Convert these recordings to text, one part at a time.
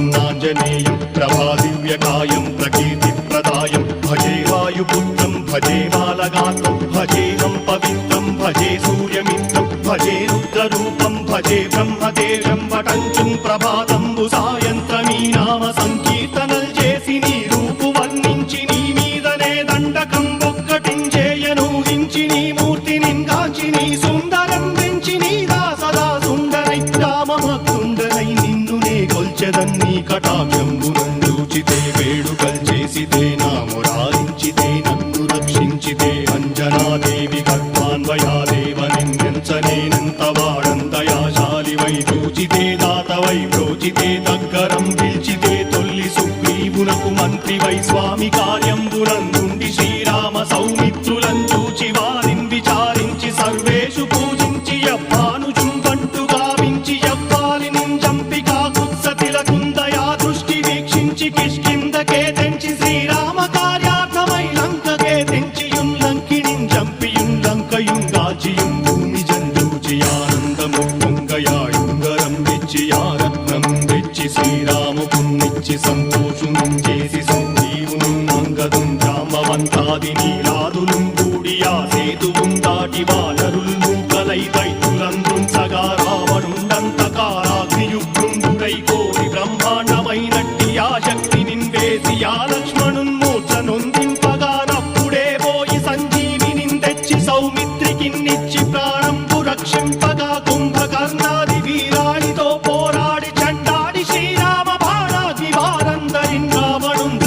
ప్రసన్నాంజనేయం ప్రభాదివ్యకాయం ప్రకీర్తిప్రదాయం భజే వాయుపుత్రం భజే బాలగాత్రం భజేహం పవిత్రం భజే సూర్యమిత్రం భజే రుద్రరూపం భజే బ్రహ్మదేవం వటంచుం ప్రభాతంబు సాయంత్రమీ నామ సంకీర్తనల్ చేసి నీ రూపు వర్ణించి నీ మీదనే దండకం ఒక్కటించేయనూహించి నీ మూర్తిని గాంచి నీ సుందరం పెంచి నీ దాసదా సుందరై రామభక్తుండరై నిన్నునే కొల్చెదన్నీ కటాక్షంబునందూచితే వేడుకల్ చేసితే నా మురారించితే నన్ను రక్షించితే అంజనాదేవి గర్భాన్వయాదేవ నిందించనేనంత వాడంతయాశాలివై చూచితే దాతవై ప్రోచితే దగ్గరం పిలిచితే తొల్లి సుగ్రీవునకు మంత్రివై స్వామి కార్యంబునందుండి శ్రీరామ సౌమిత్రులను చూచి వారిని విచారించి సర్వేషు పూజించి యవ్వానుజుం బంటు గావించి యవ్వాలి చంపికా కుత్సతిలకుందయా దృష్టి వీక్షించి కిష్కిందకే తెంచి శ్రీరామ కార్యార్థమై లంకకే తెంచియుం లంకిణిం చంపియుం లంకయుం గాచియుం భూమి జందూచి ఆనందము పొంగయాయుంగరం తెచ్చి ఆరత్నం తెచ్చి శ్రీరాముకున్నిచ్చి సంతోషునం చేసి సుగ్రీవును అంగదుం జాంబవంతాది నీలాదులు కూడి ఆ సేతువుం దాటి వానరుల్ మూకలై దైత్యులందృంచగా రావణుండంతకారాగ్నియుగ్రుండుడై కోరి బ్రహ్మాండమైనట్టి ఆ శక్తి నిన్వేసి ఆ లక్ష్మణున్ మూర్ఛ నొందింపగా నప్పుడే పోయి సంజీవిని తెచ్చి సౌమిత్రికిన్నిచ్చి ప్రాణంబు రక్షింపగా కుంభకర్ణాది వీరాళితో పోరాడి చండాడి శ్రీరామ బాణాగ్ని వారందరిన్ రావణున్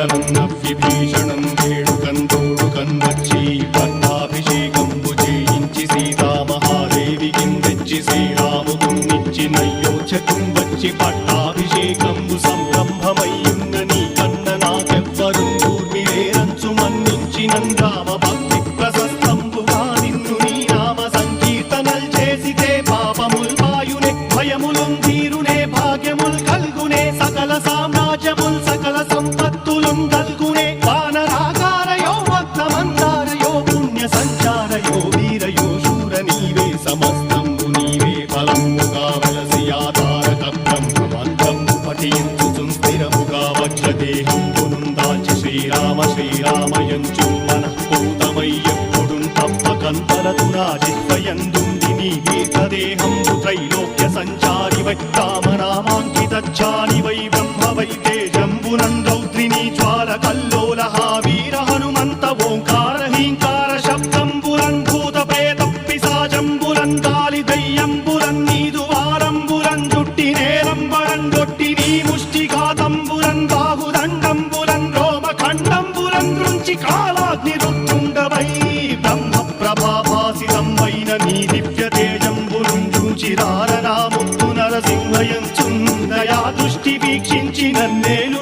చంపగానంతలోకంబురానందమయ్యుండనవ్వేళనన్నవ్విభీషణం వేడుకందోడుకన్ వచ్చి పట్టాభిషేకంబు చేయించి సీతామహాదేవికిన్ తెచ్చి శ్రీరాముకున్నిచ్చి నయ్యోచకుం వచ్చి పట్టాభిషేకంబు సంరంభమయ్యున్న నీ కన్న నాకెవ్వరుం కూర్మిలేరంచు మన్నించి నందామ భక్తి ప్రశస్తంబుగా నిన్ను నీ నామ సంకీర్తనల్ చేసితే పాపముల్ పాయునే భయములుం తీరునే భాగ్యముల్ కల్గునే సకల సామ్రాజ్యముల్ సకల సంపత్తులుం కల్గునే వానరాకారయో భక్తమందారయో పుణ్య సంచారయో వీరయో శూర నీవే సమస్తంబు నీవే ఫలముగా వలసి ఆధారక బ్రహ్మమంత్రము పఠించుచుం స్థిరముగా వజ్రదేహంబునుం దాచి శ్రీరామ శ్రీరామయంచు మనఃపూతమయ్యెప్పుడుం తప్పకంతలతు నా జిహ్వయందుండి నీ దీర్ఘదేహంబు త్రైలోక్య సంచారివై రామనామాంకితచ్చాలివై బ్రహ్మవై తేజంబునం రౌద్రిణీ జ్వాల కల్లోల వీర హనుమంత ఓంకార హీంకార శబ్దంబురన్ భూత ప్రేత పిశాచంబురన్ గాలి దయ్యంబురన్ నీదు వారంబురన్ జుట్టి నేరంబరన్ గొట్టి నీ ముష్టిఘాతంబురన్ బాహుదండంబురన్ రోమఖండంబురన్ దృంచి కాలాగ్ని రుత్తుండవై బ్రహ్మ ప్రభాభాసితంబైన నీ దివ్య తేజంబురుం చూచిరారనాముత్తు నరసింహయంచుందయా దృష్టి వీక్షించి నన్నేలు